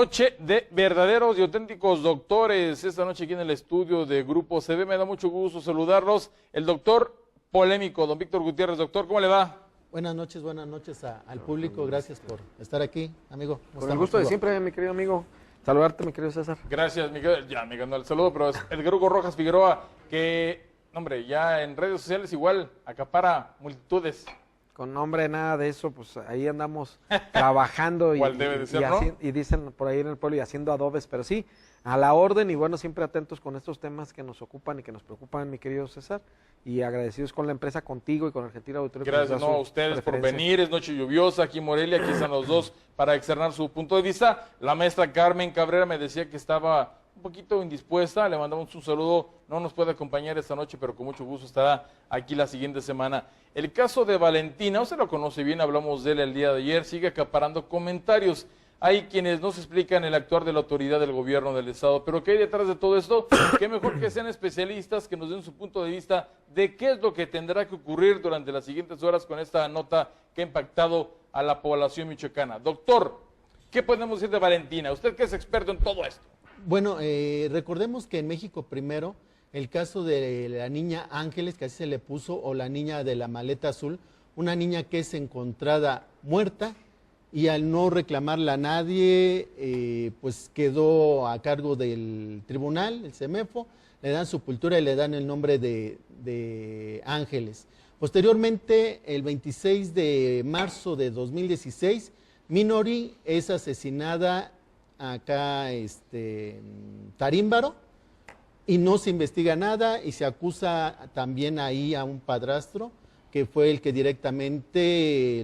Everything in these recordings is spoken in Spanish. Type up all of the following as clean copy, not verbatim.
noche de verdaderos y auténticos doctores. Esta noche aquí en el estudio de Grupo CB me da mucho gusto saludarlos. El doctor polémico, don Víctor Gutiérrez. Doctor, ¿cómo le va? Buenas noches al público. Gracias por estar aquí, amigo. Con el gusto de siempre, mi querido amigo. Saludarte, mi querido César. Gracias, Miguel. Ya me ganó el saludo, pero es Edgar Hugo Rojas Figueroa, que, hombre, ya en redes sociales igual acapara multitudes. Con nombre, nada de eso, pues ahí andamos trabajando Debe de ser, ¿no? y dicen por ahí en el pueblo y haciendo adobes, pero sí, a la orden y bueno, siempre atentos con estos temas que nos ocupan y que nos preocupan, mi querido César, y agradecidos con la empresa, contigo y con Argentina Auditorio. Gracias a ustedes por venir, es noche lluviosa aquí en Morelia, aquí están los dos para externar su punto de vista. La maestra Carmen Cabrera me decía que estaba un poquito indispuesta, le mandamos un saludo, no nos puede acompañar esta noche, pero con mucho gusto estará aquí la siguiente semana. El caso de Valentina, usted lo conoce bien, hablamos de él el día de ayer, sigue acaparando comentarios. Hay quienes nos explican el actuar de la autoridad del gobierno del Estado, pero ¿qué hay detrás de todo esto? Qué mejor que sean especialistas, que nos den su punto de vista de qué es lo que tendrá que ocurrir durante las siguientes horas con esta nota que ha impactado a la población michoacana. Doctor, ¿qué podemos decir de Valentina? Usted que es experto en todo esto. Bueno, recordemos que en México primero, el caso de la niña Ángeles, que así se le puso, o la niña de la maleta azul, una niña que es encontrada muerta y al no reclamarla a nadie, pues quedó a cargo del tribunal, el CEMEFO, le dan sepultura y le dan el nombre de Ángeles. Posteriormente, el 26 de marzo de 2016, Minori es asesinada acá en Tarímbaro y no se investiga nada y se acusa también ahí a un padrastro que fue el que directamente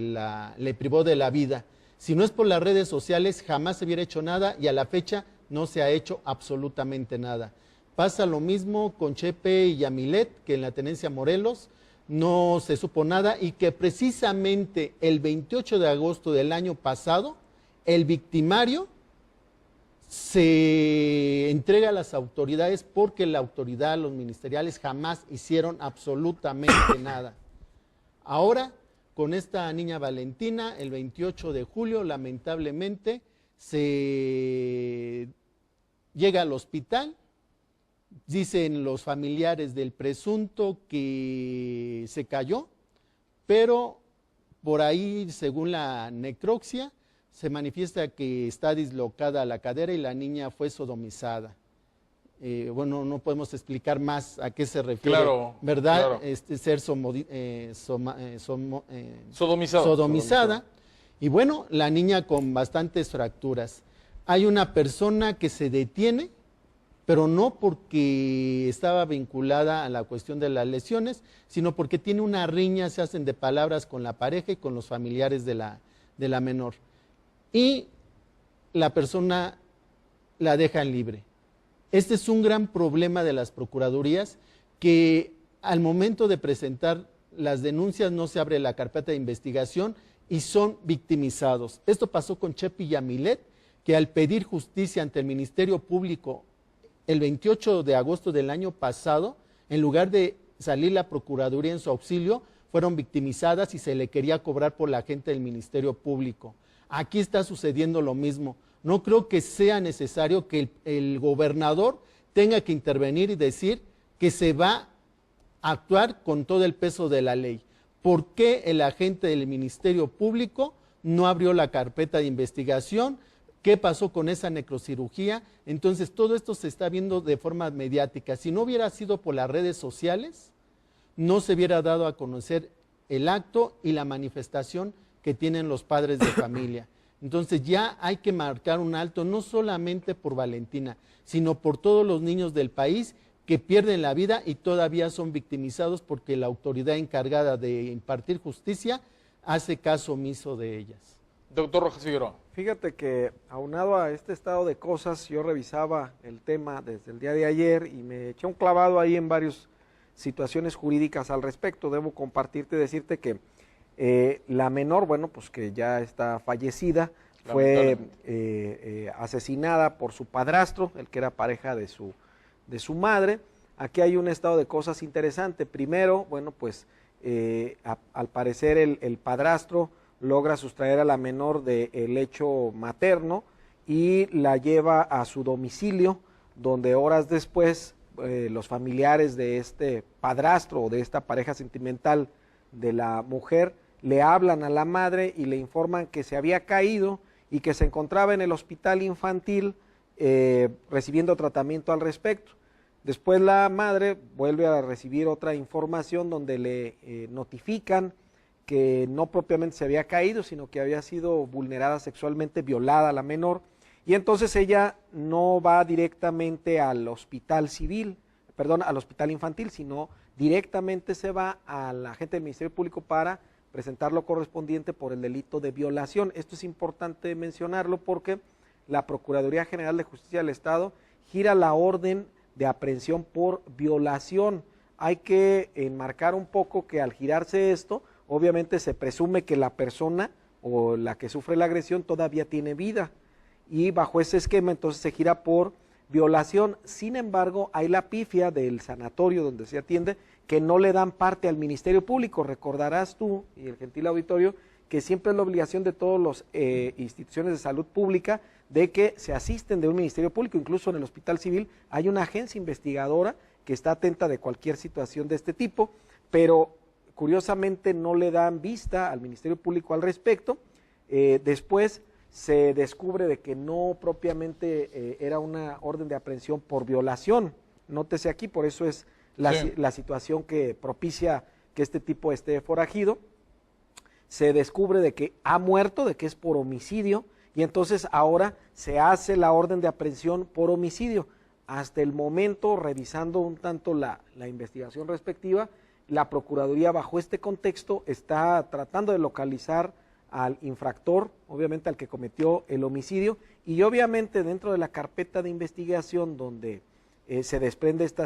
le privó de la vida. Si no es por las redes sociales jamás se hubiera hecho nada y a la fecha no se ha hecho absolutamente nada. Pasa lo mismo con Chepe y Yamilet, que en la tenencia Morelos no se supo nada y que precisamente el 28 de agosto del año pasado el victimario se entrega a las autoridades porque la autoridad, los ministeriales jamás hicieron absolutamente nada. Ahora, con esta niña Valentina, el 28 de julio, lamentablemente, se llega al hospital, dicen los familiares del presunto que se cayó, pero por ahí, según la necropsia, se manifiesta que está dislocada la cadera y la niña fue sodomizada. Bueno, no podemos explicar más a qué se refiere, claro, ¿verdad? Claro. Ser sodomizada. Y bueno, la niña con bastantes fracturas. Hay una persona que se detiene, pero no porque estaba vinculada a la cuestión de las lesiones, sino porque tiene una riña, se hacen de palabras con la pareja y con los familiares de la menor. Y la persona la dejan libre. Este es un gran problema de las procuradurías, que al momento de presentar las denuncias no se abre la carpeta de investigación y son victimizados. Esto pasó con Chepe y Yamilet, que al pedir justicia ante el Ministerio Público el 28 de agosto del año pasado, en lugar de salir la Procuraduría en su auxilio, fueron victimizadas y se le quería cobrar por la gente del Ministerio Público. Aquí está sucediendo lo mismo. No creo que sea necesario que el gobernador tenga que intervenir y decir que se va a actuar con todo el peso de la ley. ¿Por qué el agente del Ministerio Público no abrió la carpeta de investigación? ¿Qué pasó con esa necrocirugía? Entonces, todo esto se está viendo de forma mediática. Si no hubiera sido por las redes sociales, no se hubiera dado a conocer el acto y la manifestación que tienen los padres de familia. Entonces ya hay que marcar un alto, no solamente por Valentina, sino por todos los niños del país que pierden la vida y todavía son victimizados porque la autoridad encargada de impartir justicia hace caso omiso de ellas. Doctor Rojas Figueroa. Fíjate que aunado a este estado de cosas, yo revisaba el tema desde el día de ayer y me eché un clavado ahí en varias situaciones jurídicas al respecto. Debo compartirte, decirte que la menor, bueno, pues que ya está fallecida, fue asesinada por su padrastro, el que era pareja de su madre. Aquí hay un estado de cosas interesante. Primero, bueno, pues al parecer el padrastro logra sustraer a la menor del lecho materno y la lleva a su domicilio, donde horas después los familiares de este padrastro o de esta pareja sentimental de la mujer le hablan a la madre y le informan que se había caído y que se encontraba en el hospital infantil recibiendo tratamiento al respecto. Después la madre vuelve a recibir otra información donde le notifican que no propiamente se había caído, sino que había sido vulnerada sexualmente, violada la menor, y entonces ella no va directamente al hospital civil, perdón, al hospital infantil, sino directamente se va a la agente del Ministerio Público para presentar lo correspondiente por el delito de violación. Esto es importante mencionarlo porque la Procuraduría General de Justicia del Estado gira la orden de aprehensión por violación. Hay que enmarcar un poco que al girarse esto, obviamente se presume que la persona o la que sufre la agresión todavía tiene vida, y bajo ese esquema entonces se gira por violación. Sin embargo, hay la pifia del sanatorio donde se atiende que no le dan parte al Ministerio Público. Recordarás tú y el gentil auditorio que siempre es la obligación de todas las instituciones de salud pública de que se asisten de un Ministerio Público. Incluso en el Hospital Civil hay una agencia investigadora que está atenta de cualquier situación de este tipo, pero curiosamente no le dan vista al Ministerio Público al respecto. Después se descubre de que no propiamente era una orden de aprehensión por violación. Nótese aquí, por eso es la situación que propicia que este tipo esté forajido. Se descubre de que ha muerto, de que es por homicidio, y entonces ahora se hace la orden de aprehensión por homicidio. Hasta el momento, revisando un tanto la investigación respectiva, la Procuraduría bajo este contexto está tratando de localizar al infractor, obviamente al que cometió el homicidio, y obviamente dentro de la carpeta de investigación donde se desprende esta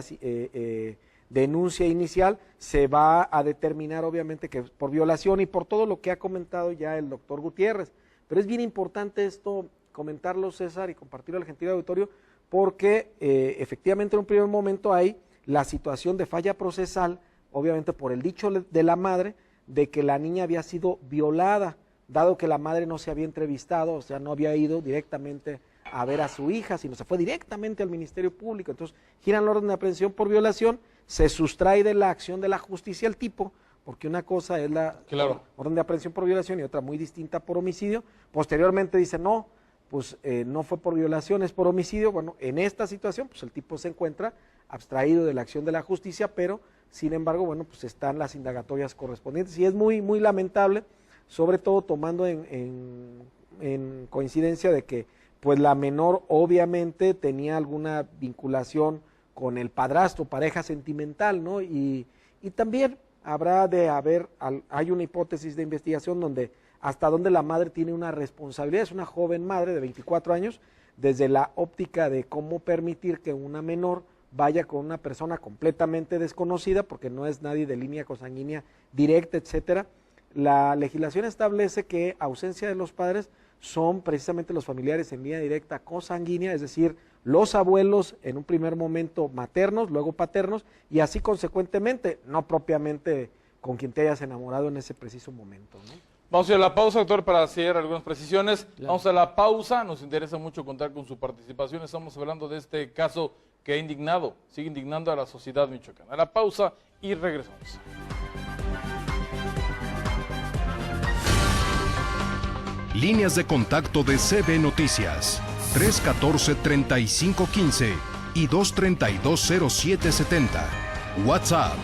denuncia inicial, se va a determinar obviamente que por violación y por todo lo que ha comentado ya el doctor Gutiérrez. Pero es bien importante esto comentarlo, César, y compartirlo al gentil auditorio, porque efectivamente en un primer momento hay la situación de falla procesal, obviamente por el dicho de la madre, de que la niña había sido violada, dado que la madre no se había entrevistado, o sea, no había ido directamente a ver a su hija, sino se fue directamente al Ministerio Público. Entonces giran la orden de aprehensión por violación, se sustrae de la acción de la justicia el tipo, porque una cosa es la orden de aprehensión por violación y otra muy distinta por homicidio. Posteriormente dice, no, pues no fue por violación, es por homicidio. Bueno, en esta situación, pues el tipo se encuentra abstraído de la acción de la justicia, pero sin embargo, bueno, pues están las indagatorias correspondientes, y es muy, muy lamentable, sobre todo tomando en coincidencia de que pues la menor obviamente tenía alguna vinculación con el padrastro, pareja sentimental, ¿no? Y también habrá de haber, hay una hipótesis de investigación donde hasta donde la madre tiene una responsabilidad, es una joven madre de 24 años, desde la óptica de cómo permitir que una menor vaya con una persona completamente desconocida, porque no es nadie de línea consanguínea directa, etcétera. La legislación establece que ausencia de los padres son precisamente los familiares en línea directa consanguínea, es decir, los abuelos en un primer momento maternos, luego paternos, y así consecuentemente, no propiamente con quien te hayas enamorado en ese preciso momento, ¿no? Vamos a ir a la pausa, doctor, para hacer algunas precisiones. Claro. Vamos a la pausa, nos interesa mucho contar con su participación. Estamos hablando de este caso que ha indignado, sigue indignando a la sociedad michoacana. A la pausa y regresamos. Líneas de contacto de CB Noticias, 314-3515 y 232-0770. WhatsApp,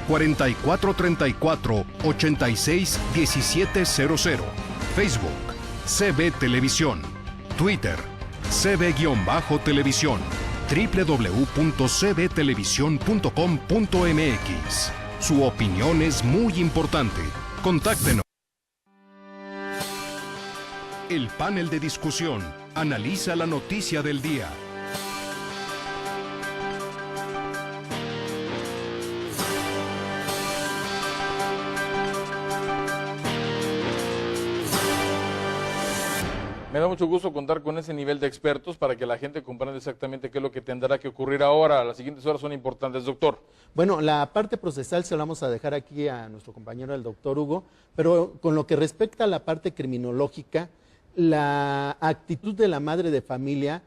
4434-861700. Facebook, CB Televisión. Twitter, CB-Televisión. www.cbtelevisión.com.mx. Su opinión es muy importante. Contáctenos. El panel de discusión analiza la noticia del día. Me da mucho gusto contar con ese nivel de expertos para que la gente comprenda exactamente qué es lo que tendrá que ocurrir ahora. Las siguientes horas son importantes, doctor. Bueno, la parte procesal se la vamos a dejar aquí a nuestro compañero, el doctor Hugo, pero con lo que respecta a la parte criminológica, la actitud de la madre de familia,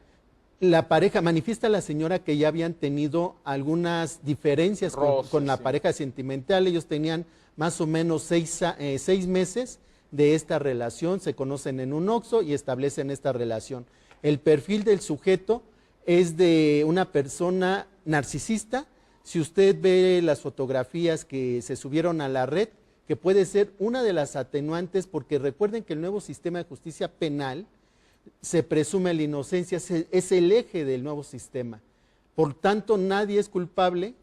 la pareja, manifiesta la señora que ya habían tenido algunas diferencias con la pareja sentimental. Ellos tenían más o menos 6 meses de esta relación, se conocen en un Oxxo y establecen esta relación. El perfil del sujeto es de una persona narcisista. Si usted ve las fotografías que se subieron a la red, que puede ser una de las atenuantes, porque recuerden que el nuevo sistema de justicia penal se presume la inocencia, es el eje del nuevo sistema. Por tanto, nadie es culpable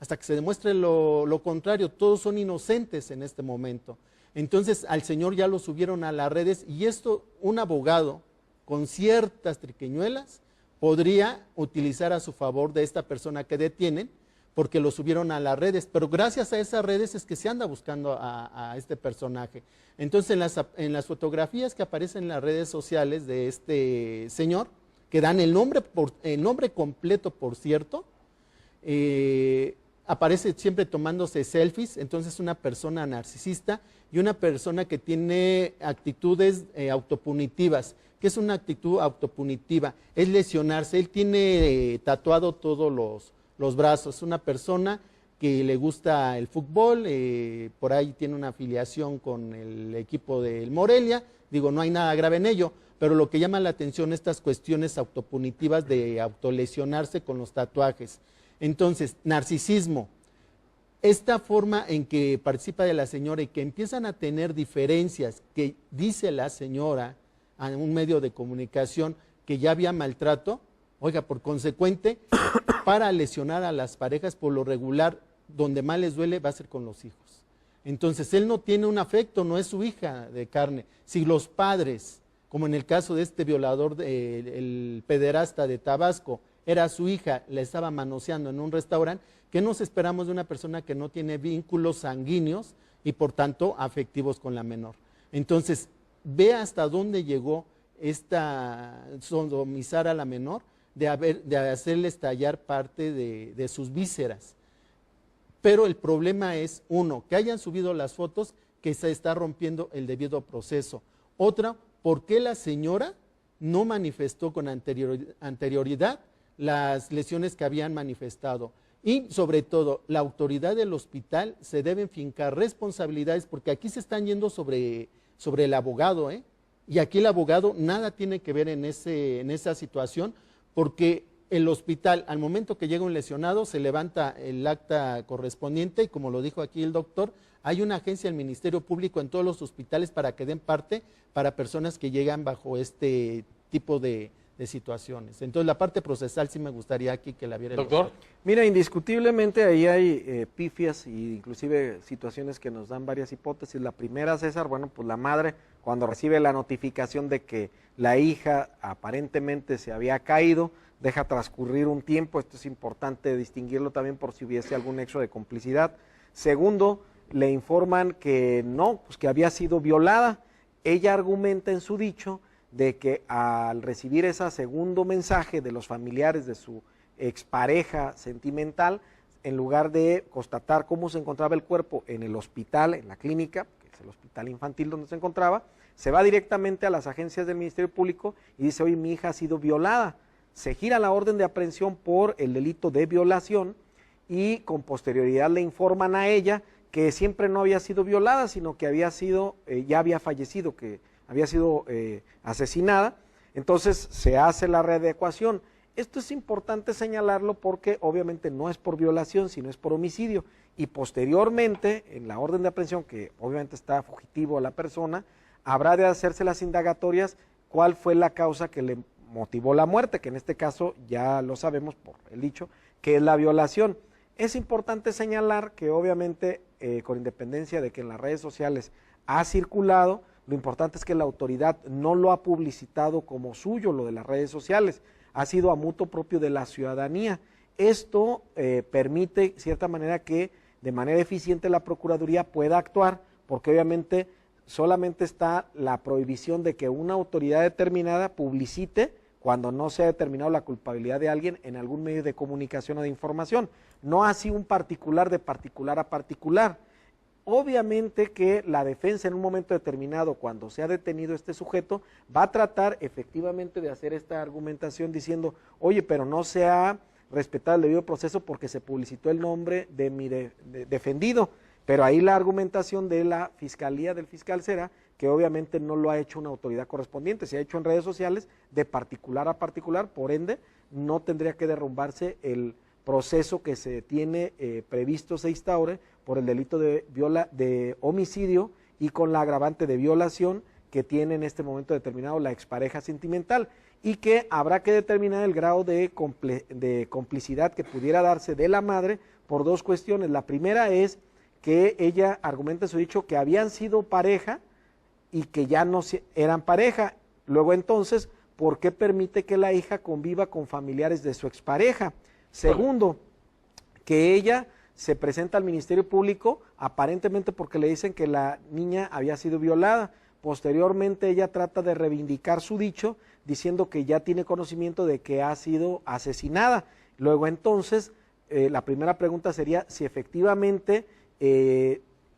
hasta que se demuestre lo contrario. Todos son inocentes en este momento. Entonces, al señor ya lo subieron a las redes, y esto un abogado con ciertas triquiñuelas podría utilizar a su favor de esta persona que detienen, porque lo subieron a las redes, pero gracias a esas redes es que se anda buscando a este personaje. Entonces, en las fotografías que aparecen en las redes sociales de este señor, que dan el nombre completo, por cierto, aparece siempre tomándose selfies. Entonces, una persona narcisista y una persona que tiene actitudes autopunitivas. ¿Qué es una actitud autopunitiva? Es lesionarse. Él tiene tatuado todos los brazos. Es una persona que le gusta el fútbol, por ahí tiene una afiliación con el equipo del Morelia. Digo, no hay nada grave en ello, pero lo que llama la atención estas cuestiones autopunitivas de autolesionarse con los tatuajes. Entonces, narcisismo, esta forma en que participa de la señora y que empiezan a tener diferencias, que dice la señora a un medio de comunicación que ya había maltrato. Oiga, por consecuente, para lesionar a las parejas, por lo regular, donde más les duele va a ser con los hijos. Entonces, él no tiene un afecto, no es su hija de carne. Si los padres, como en el caso de este violador, el pederasta de Tabasco, era su hija, la estaba manoseando en un restaurante, ¿qué nos esperamos de una persona que no tiene vínculos sanguíneos y por tanto afectivos con la menor? Entonces, ve hasta dónde llegó esta sodomizar a la menor, de hacerle estallar parte de sus vísceras. Pero el problema es, uno, que hayan subido las fotos, que se está rompiendo el debido proceso. Otra, ¿por qué la señora no manifestó con anterioridad las lesiones que habían manifestado? Y sobre todo, la autoridad del hospital se deben fincar responsabilidades, porque aquí se están yendo sobre el abogado, y aquí el abogado nada tiene que ver en esa situación, porque el hospital, al momento que llega un lesionado, se levanta el acta correspondiente y, como lo dijo aquí el doctor, hay una agencia del Ministerio Público en todos los hospitales para que den parte para personas que llegan bajo este tipo de situaciones. Entonces, la parte procesal sí me gustaría aquí que la viera el doctor. Mira, indiscutiblemente ahí hay pifias e inclusive situaciones que nos dan varias hipótesis. La primera, César, bueno, pues la madre, cuando recibe la notificación de que la hija aparentemente se había caído, deja transcurrir un tiempo. Esto es importante distinguirlo también por si hubiese algún nexo de complicidad. Segundo, le informan que no, pues que había sido violada. Ella argumenta en su dicho de que al recibir ese segundo mensaje de los familiares de su expareja sentimental, en lugar de constatar cómo se encontraba el cuerpo en el hospital, en la clínica, que es el hospital infantil donde se encontraba, se va directamente a las agencias del Ministerio Público y dice, oye, mi hija ha sido violada. Se gira la orden de aprehensión por el delito de violación y con posterioridad le informan a ella que siempre no había sido violada, sino que había sido, ya había fallecido, que había sido asesinada. Entonces se hace la readecuación. Esto es importante señalarlo porque obviamente no es por violación, sino es por homicidio. Y posteriormente, en la orden de aprehensión, que obviamente está fugitivo a la persona, habrá de hacerse las indagatorias cuál fue la causa que le motivó la muerte, que en este caso ya lo sabemos por el dicho, que es la violación. Es importante señalar que obviamente, con independencia de que en las redes sociales ha circulado, lo importante es que la autoridad no lo ha publicitado como suyo, lo de las redes sociales, ha sido a mutuo propio de la ciudadanía. Esto permite, de cierta manera, que de manera eficiente la Procuraduría pueda actuar, porque obviamente solamente está la prohibición de que una autoridad determinada publicite cuando no se ha determinado la culpabilidad de alguien en algún medio de comunicación o de información. No así un particular de particular a particular. obviamente que la defensa en un momento determinado, cuando se ha detenido este sujeto, va a tratar efectivamente de hacer esta argumentación diciendo, oye, pero no se ha respetado el debido proceso porque se publicitó el nombre de mi defendido. Pero ahí la argumentación de la fiscalía, del fiscal será que obviamente no lo ha hecho una autoridad correspondiente, se ha hecho en redes sociales de particular a particular, por ende no tendría que derrumbarse el proceso que se tiene previsto se instaure por el delito de homicidio y con la agravante de violación que tiene en este momento determinado la expareja sentimental, y que habrá que determinar el grado de complicidad que pudiera darse de la madre por dos cuestiones. La primera es que ella argumenta en su dicho que habían sido pareja y que ya no eran pareja. Luego entonces, ¿por qué permite que la hija conviva con familiares de su expareja? Segundo, que ella se presenta al Ministerio Público aparentemente porque le dicen que la niña había sido violada. Posteriormente ella trata de reivindicar su dicho diciendo que ya tiene conocimiento de que ha sido asesinada. Luego entonces, la primera pregunta sería si efectivamente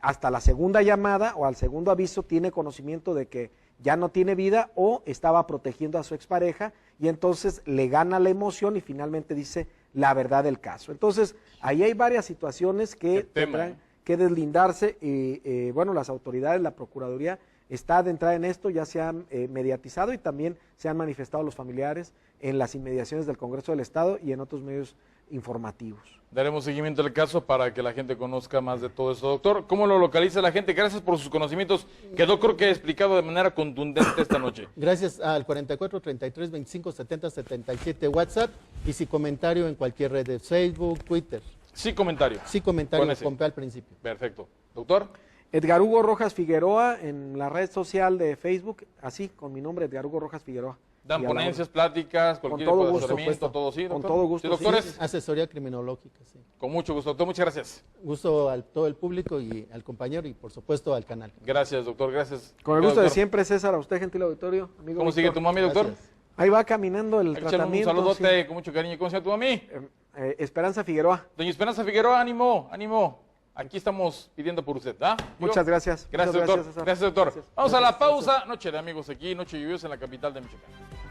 hasta la segunda llamada o al segundo aviso tiene conocimiento de que ya no tiene vida o estaba protegiendo a su expareja, y entonces le gana la emoción y finalmente dice la verdad del caso. Entonces, ahí hay varias situaciones que tendrán que deslindarse y bueno, las autoridades, la Procuraduría está adentrada en esto, ya se han mediatizado y también se han manifestado los familiares en las inmediaciones del Congreso del Estado y en otros medios informativos. Daremos seguimiento al caso para que la gente conozca más de todo esto. Doctor, ¿cómo lo localiza la gente? Gracias por sus conocimientos. Quedó, creo que explicado de manera contundente esta noche. Gracias al 44 33 25 70 77 WhatsApp, y si comentario en cualquier red de Facebook, Twitter. Sí, comentario. Sí, comentario, compré al principio. Perfecto. Doctor. Edgar Hugo Rojas Figueroa en la red social de Facebook, así, con mi nombre, Edgar Hugo Rojas Figueroa. Dan ponencias, pláticas, cualquier todo tipo de gusto, asesoramiento, todo, sí, doctor. con todo gusto. ¿Sí, doctores? Sí. Asesoría criminológica, sí. Con mucho gusto, doctor. Muchas gracias. Gusto a todo el público y al compañero y por supuesto al canal. Gracias, doctor. Gracias. Con el gusto doctor. de siempre, César, a usted, gentil auditorio. Amigo ¿Cómo sigue tu mami, doctor? Gracias. Ahí va caminando el Échale tratamiento. un saludote sí. con mucho cariño. ¿Cómo se llama tu mami? Esperanza Figueroa. Doña Esperanza Figueroa, ánimo, ánimo. Aquí estamos pidiendo por usted, ¿ah? Muchas gracias. Gracias, Muchas doctor. César. Gracias, doctor. Gracias. Vamos a la Gracias. pausa. Noche de amigos aquí, noche lluviosa en la capital de Michoacán.